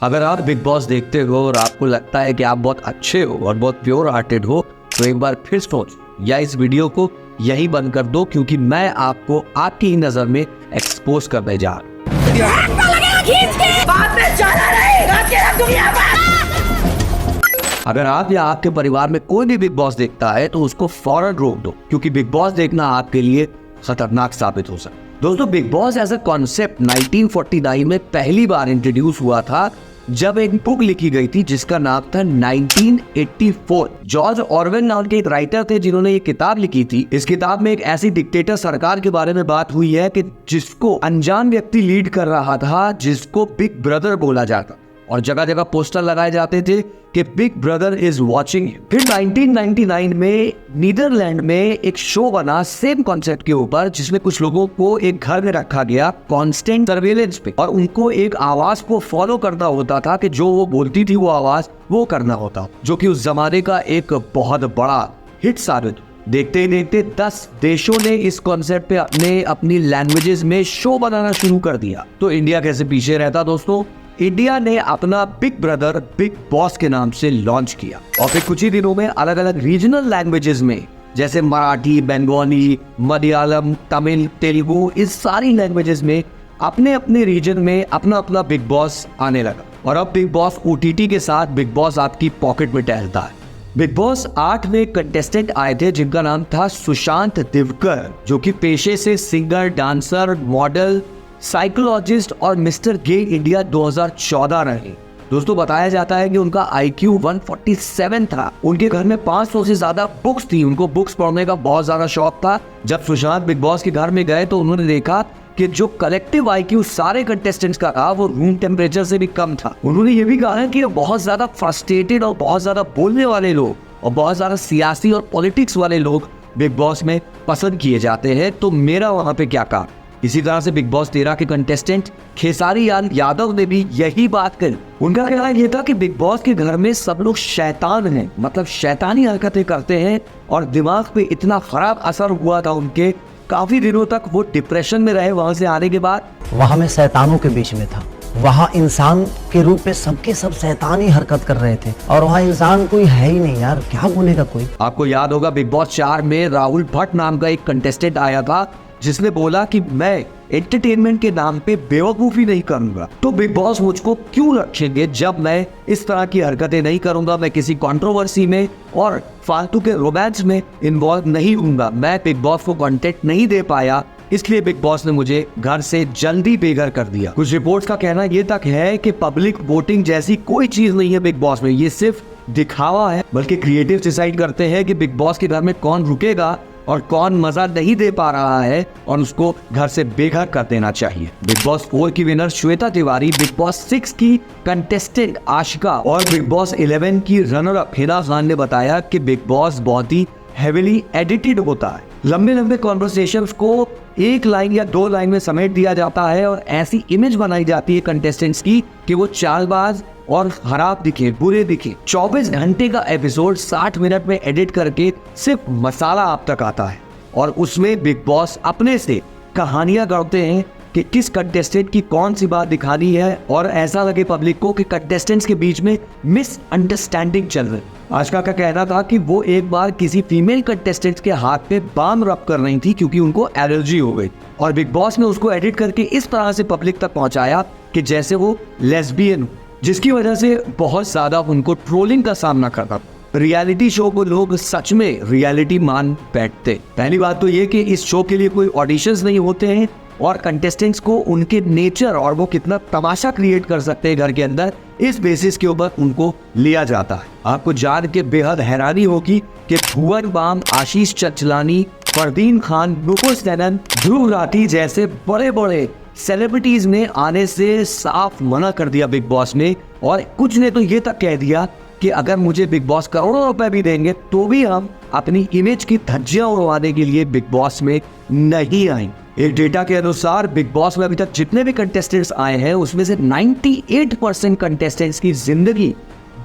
अगर आप big boss देखते हो और आपको लगता है कि आप बहुत अच्छे हो और बहुत प्योर हार्टेड हो तो एक बार फिर सोच या इस वीडियो को यही बंद कर दो, क्योंकि मैं आपको आपकी ही नजर में एक्सपोज करने जा रहा हूं। अगर आप या आपके परिवार में कोई भी बिग बॉस देखता है तो उसको फौरन रोक दो, क्योंकि बिग बॉस देखना आपके लिए खतरनाक साबित हो सकता है। दोस्तों, Bigg Boss as a concept 1949 में पहली बार इंट्रोड्यूस हुआ था, जब एक बुक लिखी गई थी जिसका नाम था 1984। जॉर्ज ऑरवेल नाम के एक राइटर थे जिन्होंने ये किताब लिखी थी। इस किताब में एक ऐसी डिक्टेटर सरकार के बारे में बात हुई है कि जिसको अनजान व्यक्ति लीड कर रहा था, जिसको बिग ब्रदर बोला जाता, और जगह जगह पोस्टर लगाए जाते थे कि big brother is watching you. फिर 1999 में नीदरलैंड में एक शो बना सेम कॉन्सेप्ट के ऊपर, जिसमें कुछ लोगों को एक घर में रखा गया कांस्टेंट सर्वेलेंस पे, और उनको एक आवाज को फॉलो करना होता था कि जो वो बोलती थी वो आवाज वो करना होता, जो कि उस जमाने का एक बहुत बड़ा हिट साबित। देखते ही देखते 10 देशों ने इस कॉन्सेप्ट पे अपनी लैंग्वेजेस में शो बनाना शुरू कर दिया। तो इंडिया कैसे पीछे रहता दोस्तों? इंडिया ने अपना बिग ब्रदर बिग बॉस के नाम से लॉन्च किया, और फिर कुछ ही दिनों में अलग अलग रीजनल लैंग्वेजेस में, जैसे मराठी, बंगाली, मलयालम, तमिल, तेलुगु, इस सारी लैंग्वेजेस में अपने अपने रीजन में अपना अपना बिग बॉस आने लगा। और अब बिग बॉस OTT के साथ बिग बॉस आपकी पॉकेट में टहलता है। बिग बॉस 8 में कंटेस्टेंट आए थे जिनका नाम था सुशांत दिवकर, जो कि पेशे से सिंगर, डांसर, मॉडल, साइकोलॉजिस्ट और मिस्टर गे इंडिया 2014 रहे। दोस्तों, बताया जाता है कि उनका IQ 147 था। उनके घर में 500 से ज्यादा बुक्स थी। उनको बुक्स पढ़ने का बहुत ज्यादा शौक था। जब सुशांत बिग बॉस के घर में गए तो उन्होंने देखा कि जो कलेक्टिव IQ सारे कंटेस्टेंट्स का था वो रूम टेम्परेचर से भी कम था। उन्होंने ये भी कहा कि बहुत ज्यादा फ्रस्ट्रेटेड और बहुत ज्यादा बोलने वाले लोग और बहुत ज्यादा सियासी और पॉलिटिक्स वाले लोग बिग बॉस में पसंद किए जाते हैं। तो मेरा वहां पे क्या काम? इसी तरह से बिग बॉस 13 के कंटेस्टेंट खेसारी यादव ने भी यही बात कही। उनका कहना यह था कि बिग बॉस के घर में सब लोग शैतान हैं, मतलब शैतानी हरकतें करते हैं, और दिमाग पे इतना खराब असर हुआ था उनके, काफी दिनों तक वो डिप्रेशन में रहे। वहां से आने के बाद वहां मैं शैतानों के बीच में था। वहाँ इंसान के रूप में सबके सब शैतानी हरकत कर रहे थे, और वहाँ इंसान कोई है ही नहीं यार, क्या बोलेगा कोई। आपको याद होगा बिग बॉस 4 में राहुल भट्ट नाम का एक कंटेस्टेंट आया था जिसने बोला कि मैं एंटरटेनमेंट के नाम पे बेवकूफी नहीं करूंगा, तो बिग बॉस मुझको क्यों रखेंगे जब मैं इस तरह की हरकतें नहीं करूंगा, मैं किसी कंट्रोवर्सी में और फालतू के रोमांस में इन्वॉल्व नहीं होऊंगा। मैं बिग बॉस को कंटेंट नहीं दे पाया, इसलिए बिग बॉस ने मुझे घर से जल्दी बेघर कर दिया। कुछ रिपोर्ट्स का कहना ये तक है कि पब्लिक वोटिंग जैसी कोई चीज नहीं है बिग बॉस में, ये सिर्फ दिखावा है, बल्कि क्रिएटिव डिसाइड करते हैं कि बिग बॉस के घर में कौन रुकेगा और कौन मजा नहीं दे पा रहा है, और उसको घर से बेघर कर देना चाहिए। बिग बॉस 4 की winner Shweta Tiwari, big boss 6 की कंटेस्टेंट आशिका और बिग बॉस 11 की रनर अप हिना खान ने बताया कि बिग बॉस बहुत ही हेविली एडिटेड होता है। लंबे लंबे कॉन्वर्सेशंस को एक लाइन या 2 लाइन में समेट दिया जाता है, और ऐसी इमेज बनाई जाती है कंटेस्टेंट्स की कि वो चालबाज और खराब दिखे, बुरे दिखे। 24 घंटे का एपिसोड 60 मिनट में एडिट करके सिर्फ मसाला आप तक आता है, और उसमें बिग बॉस अपने से कहानियां गढ़ते हैं कि किस कंटेस्टेंट की कौन सी बात दिखानी है, और ऐसा लगे पब्लिक को कि कंटेस्टेंट्स के बीच में मिसअंडरस्टैंडिंग चल रही। आशिका का कहना था कि वो एक बार किसी फीमेल कंटेस्टेंट के हाथ पे बाम रब कर रही थी क्योंकि उनको एलर्जी हो गई, और बिग बॉस ने उसको एडिट करके इस तरह से पब्लिक तक पहुंचाया कि जैसे वो लेस्बियन, जिसकी वजह से बहुत ज्यादा उनको ट्रोलिंग का सामना करना। रियलिटी शो को लोग सच में रियलिटी मान बैठते। पहली बात तो ये कि इस शो के लिए कोई ऑडिशंस नहीं होते हैं, और कंटेस्टेंट्स को उनके नेचर और वो कितना तमाशा क्रिएट कर सकते हैं घर के अंदर, इस बेसिस के ऊपर उनको लिया जाता है। आपको जान के बेहद हैरानी होगी कि भुवन बाम, आशीष चंचलानी, फरदीन खान, नुपुर सेनन, ध्रुव राठी जैसे बड़े बड़े सेलिब्रिटीज ने आने से साफ मना कर दिया बिग बॉस में, और कुछ ने तो ये तक कह दिया कि अगर मुझे बिग बॉस करोड़ों रुपए भी देंगे तो भी हम अपनी इमेज की धज्जियां उड़वाने के लिए बिग बॉस में नहीं आएंगे। एक डेटा के अनुसार बिग बॉस में अभी तक जितने भी कंटेस्टेंट्स आए हैं उसमें से 98% कंटेस्टेंट्स की जिंदगी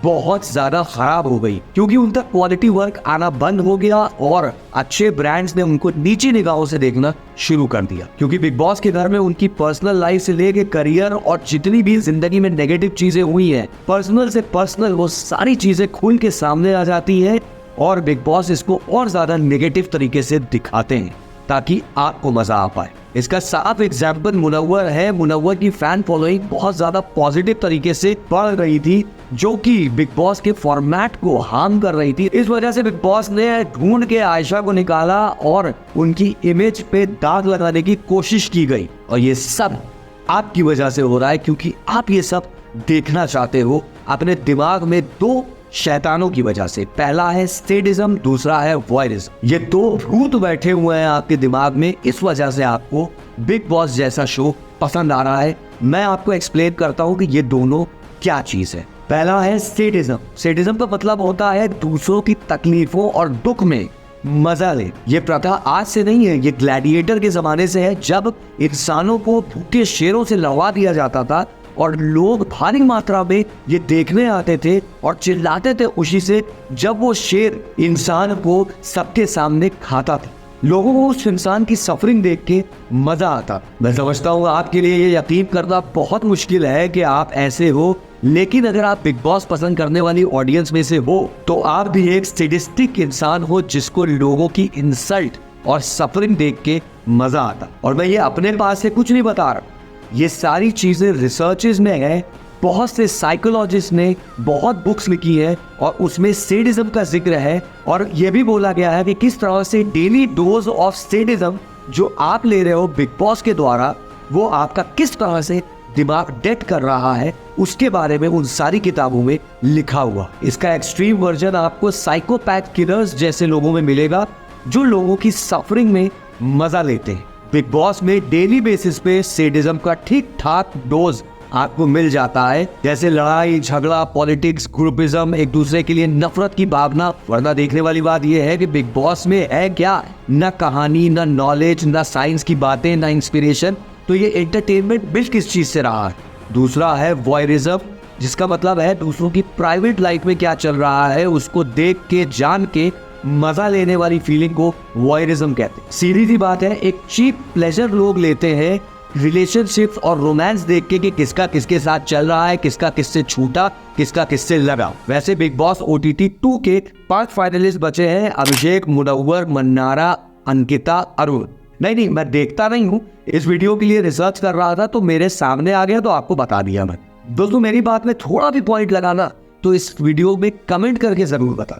बहुत ज्यादा खराब हो गई, क्योंकि उन तक क्वालिटी वर्क आना बंद हो गया और अच्छे ब्रांड्स ने उनको नीची निगाहों से देखना शुरू कर दिया। क्योंकि बिग बॉस के घर में उनकी पर्सनल लाइफ से लेके करियर और जितनी भी जिंदगी में नेगेटिव चीजें हुई हैं, पर्सनल से पर्सनल, वो सारी चीजें खुल के सामने आ जाती हैं और बिग बॉस इसको और ज्यादा नेगेटिव तरीके से दिखाते हैं ताकि आपको मजा आ पाए। इसका साफ एग्जाम्पल मुनव्वर है। मुनव्वर की फैन फॉलोइंग बहुत ज्यादा पॉजिटिव तरीके से बढ़ रही थी, जो कि बिग बॉस के फॉर्मेट को हार्म कर रही थी। इस वजह से बिग बॉस ने ढूंढ के आयशा को निकाला और उनकी इमेज पे दाग लगाने की कोशिश की गई। और ये सब आपकी वजह से हो रहा है, क्योंकि आप ये सब देखना चाहते हो अपने दिमाग में दो शैतानों की वजह से। पहला है सैडिज्म, दूसरा है वॉयरिज्म। ये दो भूत बैठे हुए हैं आपके दिमाग में, इस वजह से आपको बिग बॉस जैसा शो पसंद आ रहा है। मैं आपको एक्सप्लेन करता हूं कि ये दोनों क्या चीज है। पहला है सैडिज्म। सैडिज्म का मतलब होता है दूसरों की तकलीफों और दुख में मजा ले। ये प्रथा आज से नहीं है, ये ग्लैडिएटर के जमाने से है, जब इंसानों को भूखे शेरों से लड़वा दिया जाता था और लोग भारी मात्रा में ये देखने आते थे और चिल्लाते थे खुशी से जब वो शेर इंसान को सबके सामने खाता था। लोगों को उस इंसान की सफरिंग देख के मजा आता। मैं समझता हूँ आपके लिए ये यकीन करना बहुत मुश्किल है कि आप ऐसे हो, लेकिन अगर आप बिग बॉस पसंद करने वाली ऑडियंस में से हो तो आप भी एक सैडिस्टिक इंसान हो जिसको लोगों की इंसल्ट और सफरिंग देख के मजा आता। और मैं ये अपने पास से कुछ नहीं बता रहा, ये सारी चीजें रिसर्चेस में है। बहुत से साइकोलॉजिस्ट ने बहुत बुक्स लिखी है और उसमें सैडिज्म का जिक्र है और यह भी बोला गया है कि किस तरह से डेली डोज ऑफ सैडिज्म जो आप ले रहे हो बिग बॉस के द्वारा, वो आपका किस तरह से दिमाग डेड कर रहा है, उसके बारे में उन सारी किताबों में लिखा हुआ। इसका एक्सट्रीम वर्जन आपको साइकोपैथ किलर्स जैसे लोगों में मिलेगा, जो लोगों की सफरिंग में मजा लेते हैं। बिग बॉस में डेली बेसिस पे सैडिज्म का ठीक ठाक डोज आपको मिल जाता है, जैसे लड़ाई झगड़ा, पॉलिटिक्स, ग्रुपिज्म, एक दूसरे के लिए नफरत की भावना। वरना देखने वाली बात यह है कि बिग बॉस में है क्या, न कहानी, न नॉलेज, न साइंस की बातें, न इंस्पिरेशन। तो ये एंटरटेनमेंट बिल्ड किस चीज से रहा है? दूसरा है वॉयरिज्म, जिसका मतलब है दूसरों की प्राइवेट लाइफ में क्या चल रहा है उसको देख के जान के मजा लेने वाली फीलिंग को वॉयरिज्म कहते हैं। सीधी सी बात है, एक चीप प्लेजर लोग लेते हैं रिलेशनशिप्स और रोमांस देख के कि किसका किसके साथ चल रहा है, किसका किससे छूटा, किसका किससे लगा। वैसे बिग बॉस OTT 2 के 5 फाइनलिस्ट बचे हैं: अभिषेक, मुनव्वर, मन्नारा, अंकिता, अरुण। नहीं, मैं देखता नहीं हूँ, इस वीडियो के लिए रिसर्च कर रहा था तो मेरे सामने आ गया तो आपको बता दिया मैं। दोस्तों, मेरी बात में थोड़ा भी पॉइंट लगाना तो इस वीडियो में कमेंट करके जरूर बता।